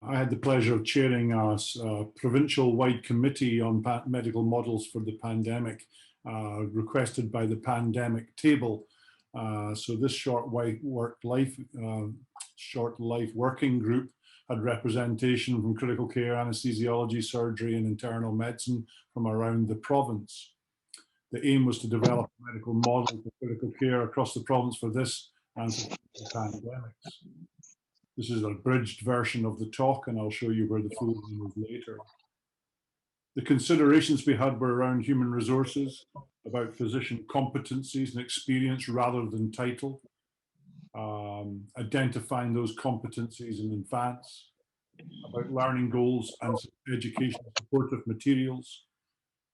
I had the pleasure of chairing a provincial-wide committee on medical models for the pandemic, requested by the pandemic table. So this short life working group had representation from critical care, anesthesiology, surgery, and internal medicine from around the province. The aim was to develop a medical model for critical care across the province for this and for pandemics. This is an abridged version of the talk, and I'll show you where the full one is later. The considerations we had were around human resources, about physician competencies and experience rather than title, identifying those competencies in advance, about learning goals and education supportive materials,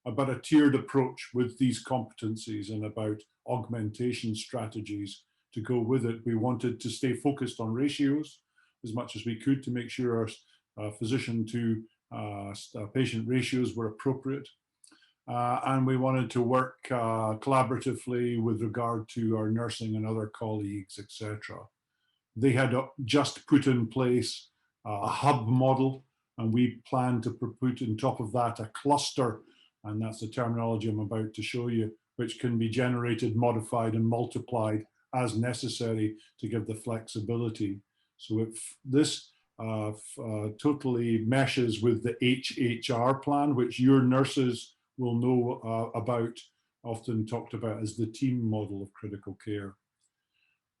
about a tiered approach with these competencies, and about augmentation strategies to go with it. We wanted to stay focused on ratios as much as we could to make sure our physician to patient ratios were appropriate. And we wanted to work collaboratively with regard to our nursing and other colleagues, etc. They had just put in place a hub model, and we plan to put on top of that a cluster, and that's the terminology I'm about to show you, which can be generated, modified, and multiplied as necessary to give the flexibility. So if this totally meshes with the HHR plan, which your nurses will know about, often talked about as the team model of critical care.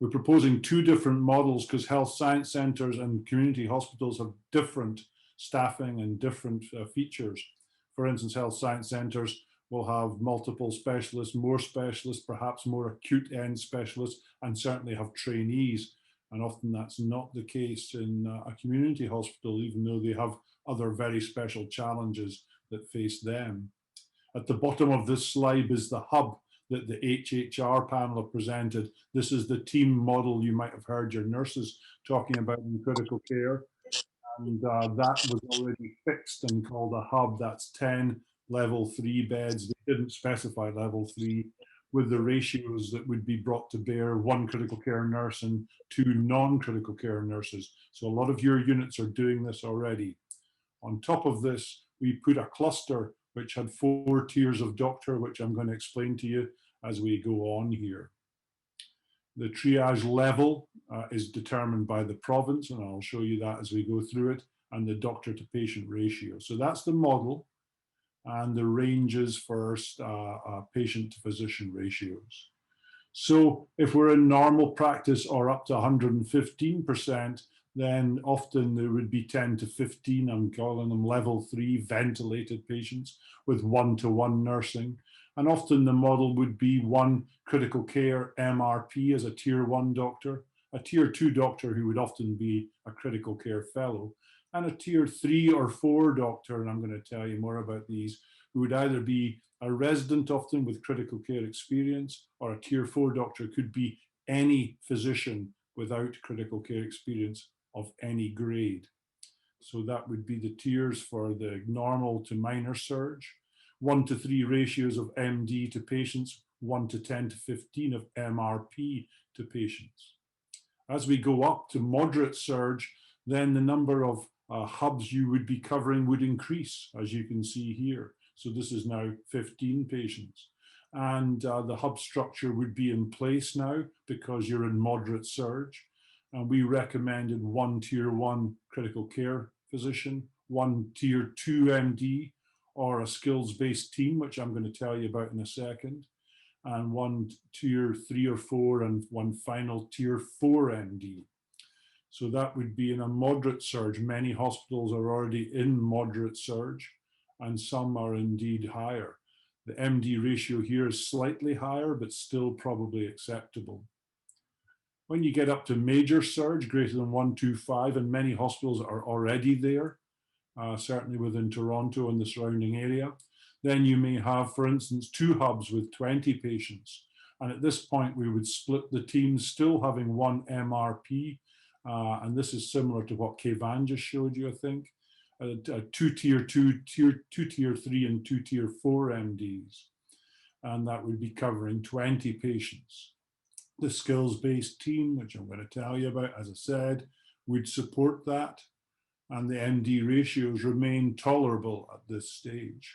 We're proposing two different models because health science centres and community hospitals have different staffing and different features. For instance, health science centres will have multiple specialists, perhaps more acute end specialists, and certainly have trainees. And often that's not the case in a community hospital, even though they have other very special challenges that face them. At the bottom of this slide is the hub that the HHR panel have presented. This is the team model you might have heard your nurses talking about in critical care. And that was already fixed and called a hub. That's 10 level 3 beds. They didn't specify level 3, with the ratios that would be brought to bear: 1 critical care nurse and 2 non-critical care nurses. So a lot of your units are doing this already. On top of this, we put a cluster which had 4 tiers of doctor, which I'm going to explain to you as we go on here. The triage level is determined by the province, and I'll show you that as we go through it, and the doctor to patient ratio. So that's the model, and the ranges for patient to physician ratios. So if we're in normal practice or up to 115%, then often there would be 10 to 15, I'm calling them level 3 ventilated patients with 1-to-1 nursing. And often the model would be 1 critical care MRP as a tier 1 doctor, a tier 2 doctor who would often be a critical care fellow, and a tier 3 or 4 doctor, and I'm going to tell you more about these, who would either be a resident often with critical care experience, or a tier 4 doctor could be any physician without critical care experience of any grade. So that would be the tiers for the normal to minor surge. 1-to-3 ratios of MD to patients, 1-to-10 to 15 of MRP to patients. As we go up to moderate surge, then the number of hubs you would be covering would increase, as you can see here. So this is now 15 patients. And the hub structure would be in place now because you're in moderate surge. And we recommended 1 tier 1 critical care physician, 1 tier 2 MD, or a skills-based team, which I'm going to tell you about in a second, and 1 tier 3 or 4, and 1 final tier 4 MD. So that would be in a moderate surge. Many hospitals are already in moderate surge, and some are indeed higher. The MD ratio here is slightly higher, but still probably acceptable. When you get up to major surge, greater than 125, and many hospitals are already there, certainly within Toronto and the surrounding area, then you may have, for instance, 2 hubs with 20 patients. And at this point, we would split the teams, still having 1 MRP. And this is similar to what Kevan just showed you, I think. 2 tier 2, two tier 3, and 2 tier 4 MDs. And that would be covering 20 patients. The skills-based team, which I'm going to tell you about, as I said, would support that. and the MD ratios remain tolerable at this stage.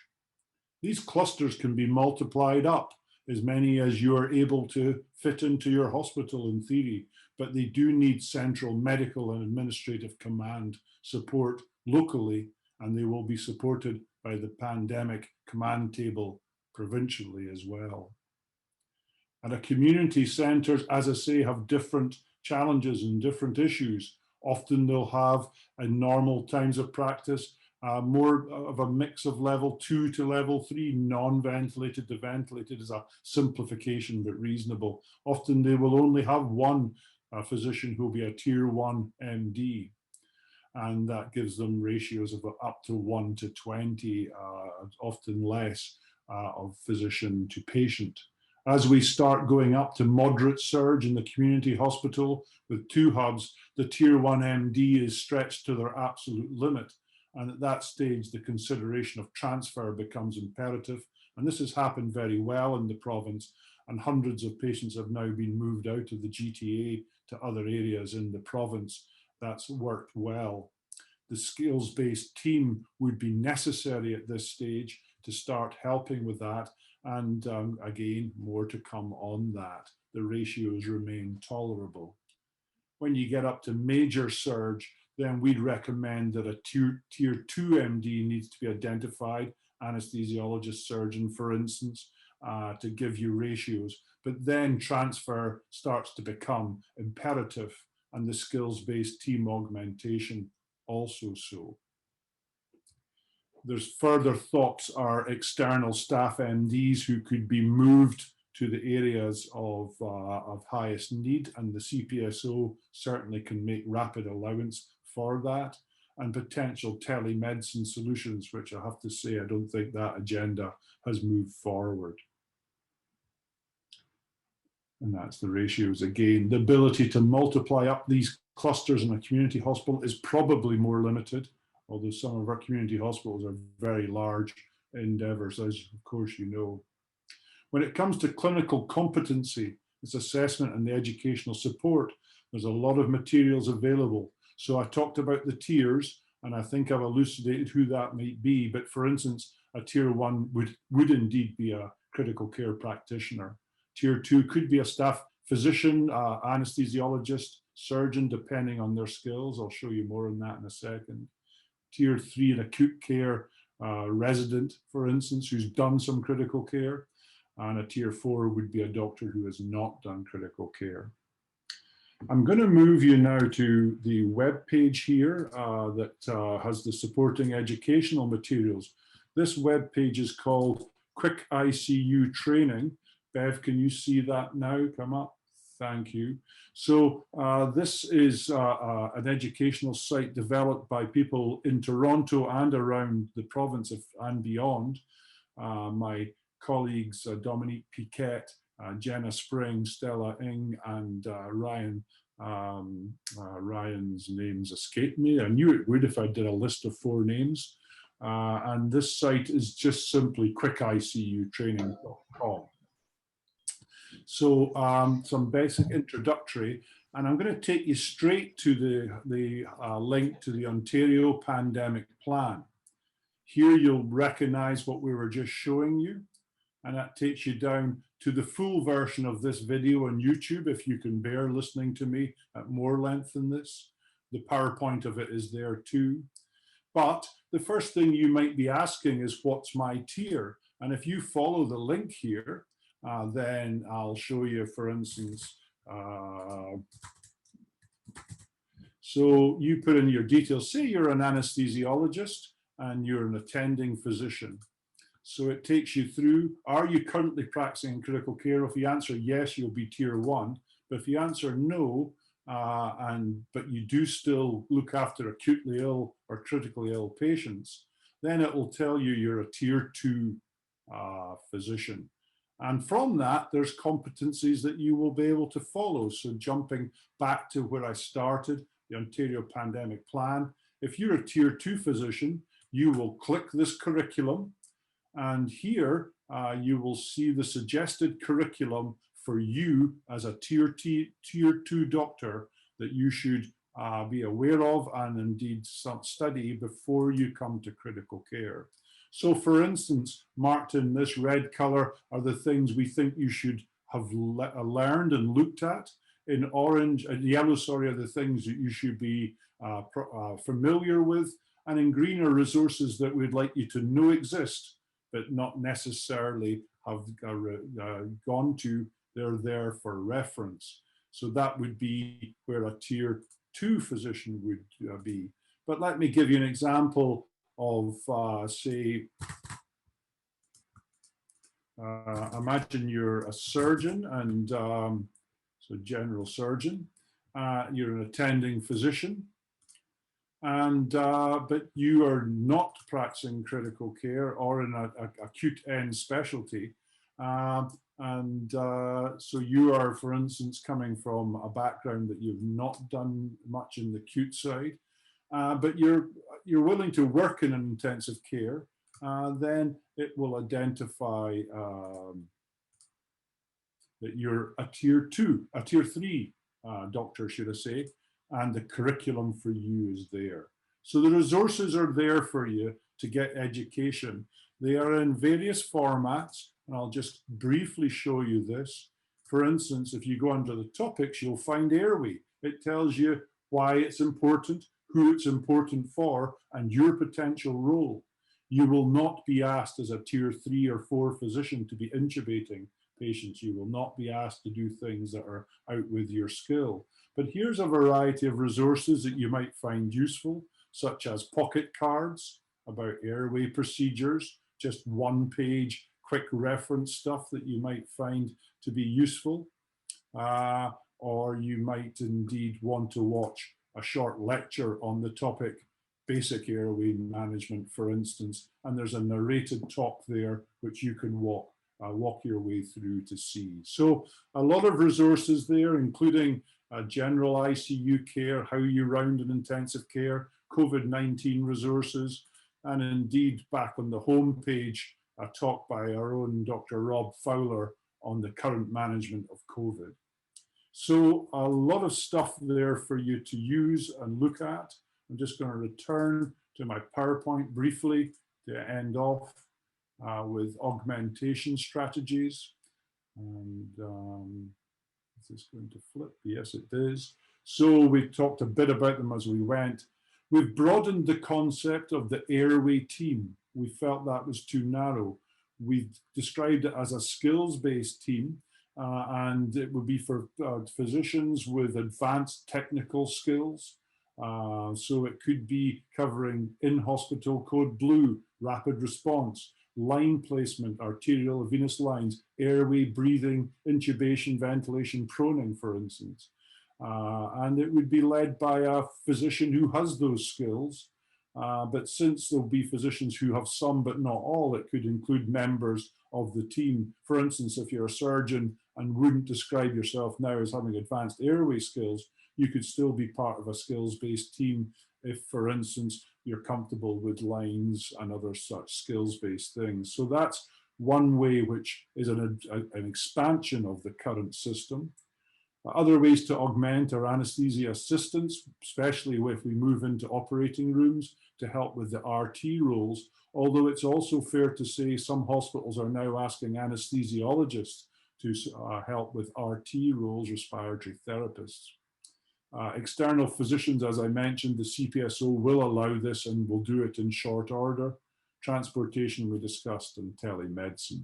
These clusters can be multiplied up as many as you are able to fit into your hospital in theory, but they do need central medical and administrative command support locally, and they will be supported by the pandemic command table provincially as well. And our community centres, as I say, have different challenges and different issues. Often they'll have, in normal times of practice, more of a mix of level 2 to level 3, non-ventilated to ventilated is a simplification but reasonable. Often they will only have one physician who will be a tier 1 MD, and that gives them ratios of up to 1 to 20, often less, of physician to patient. As we start going up to moderate surge in the community hospital with 2 hubs, the tier 1 MD is stretched to their absolute limit. And at that stage, the consideration of transfer becomes imperative. And this has happened very well in the province, and hundreds of patients have now been moved out of the GTA to other areas in the province. That's worked well. The skills-based team would be necessary at this stage to start helping with that. And again, more to come on that. The ratios remain tolerable. When you get up to major surge, then we'd recommend that a tier 2 MD needs to be identified, anesthesiologist, surgeon, for instance, to give you ratios. But then transfer starts to become imperative, and the skills-based team augmentation also so. There's further thoughts are external staff MDs who could be moved to the areas of highest need, and the CPSO certainly can make rapid allowance for that, and potential telemedicine solutions, which I have to say I don't think that agenda has moved forward. And that's the ratios again. The ability to multiply up these clusters in a community hospital is probably more limited, although some of our community hospitals are very large endeavours, as of course you know. When it comes to clinical competency, its assessment and the educational support, there's a lot of materials available. So I talked about the tiers, and I think I've elucidated who that might be. But for instance, a tier 1 would indeed be a critical care practitioner. Tier 2 could be a staff physician, anesthesiologist, surgeon, depending on their skills. I'll show you more on that in a second. Tier 3, an acute care resident, for instance, who's done some critical care. And a tier 4 would be a doctor who has not done critical care. I'm going to move you now to the web page here that has the supporting educational materials. This web page is called Quick ICU Training. Bev, can you see that now come up? Thank you. So this is an educational site developed by people in Toronto and around the province and beyond. My colleagues Dominique Piquet, Jenna Spring, Stella Ng, and Ryan. Ryan's names escaped me. I knew it would if I did a list of 4 names. And this site is just simply quickICUtraining.com. So some basic introductory, and I'm going to take you straight to the link to the Ontario Pandemic Plan. Here you'll recognize what we were just showing you, and that takes you down to the full version of this video on YouTube, if you can bear listening to me at more length than this. The PowerPoint of it is there too. But the first thing you might be asking is, what's my tier? And if you follow the link here, then I'll show you, for instance, so you put in your details. Say you're an anesthesiologist and you're an attending physician. So it takes you through, are you currently practicing in critical care? If you answer yes, you'll be tier 1. But if you answer no, but you do still look after acutely ill or critically ill patients, then it will tell you you're a tier 2 physician. And from that, there's competencies that you will be able to follow. So jumping back to where I started, the Ontario Pandemic Plan, if you're a tier 2 physician, you will click this curriculum. And here you will see the suggested curriculum for you as a tier 2 doctor that you should be aware of and indeed study before you come to critical care. So for instance, marked in this red color are the things we think you should have learned and looked at. In orange, yellow, sorry, are the things that you should be familiar with. And in green are resources that we'd like you to know exist, but not necessarily have gone to. They're there for reference. So that would be where a tier 2 physician would be. But let me give you an example of, say, imagine you're a surgeon and so general surgeon. You're an attending physician, and but you are not practicing critical care or in an acute end specialty. So you are, for instance, coming from a background that you've not done much in the acute side, but you're willing to work in an intensive care. Then it will identify that you're a tier 3 doctor, should I say, and the curriculum for you is there. So the resources are there for you to get education. They are in various formats, and I'll just briefly show you this. For instance, if you go under the topics, you'll find airway. It tells you why it's important, who it's important for, and your potential role. You will not be asked as a tier 3 or 4 physician to be intubating patients. You will not be asked to do things that are out with your skill. But here's a variety of resources that you might find useful, such as pocket cards about airway procedures, just one-page quick reference stuff that you might find to be useful. Or you might indeed want to watch a short lecture on the topic basic airway management, for instance, and there's a narrated talk there which you can walk your way through to see. So a lot of resources there, including general ICU care, how you round in intensive care, COVID-19 resources, and indeed back on the home page, a talk by our own Dr. Rob Fowler on the current management of COVID. So a lot of stuff there for you to use and look at. I'm just going to return to my PowerPoint briefly to end off with augmentation strategies. And is this going to flip? Yes, it is. So we talked a bit about them as we went. We've broadened the concept of the airway team. We felt that was too narrow. We've described it as a skills-based team, and it would be for physicians with advanced technical skills. So it could be covering in-hospital code blue, rapid response, line placement, arterial venous lines, airway, breathing, intubation, ventilation, proning, for instance. And it would be led by a physician who has those skills. But since there'll be physicians who have some but not all, it could include members of the team. For instance, if you're a surgeon and wouldn't describe yourself now as having advanced airway skills, you could still be part of a skills-based team if, for instance, you're comfortable with lines and other such skills-based things. So that's one way, which is an expansion of the current system. Other ways to augment are anesthesia assistants, especially if we move into operating rooms to help with the RT roles. Although it's also fair to say some hospitals are now asking anesthesiologists to help with RT roles, respiratory therapists. External physicians, as I mentioned, the CPSO will allow this and will do it in short order. Transportation we discussed, and telemedicine.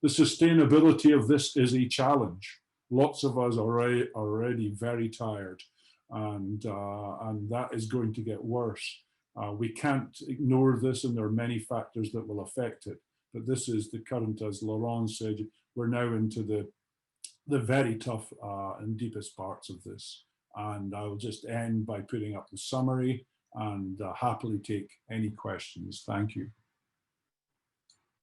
The sustainability of this is a challenge. Lots of us are already very tired, and that is going to get worse. We can't ignore this, and there are many factors that will affect it. But this is the current, as Laurent said, we're now into the very tough and deepest parts of this. And I'll just end by putting up the summary and happily take any questions. Thank you.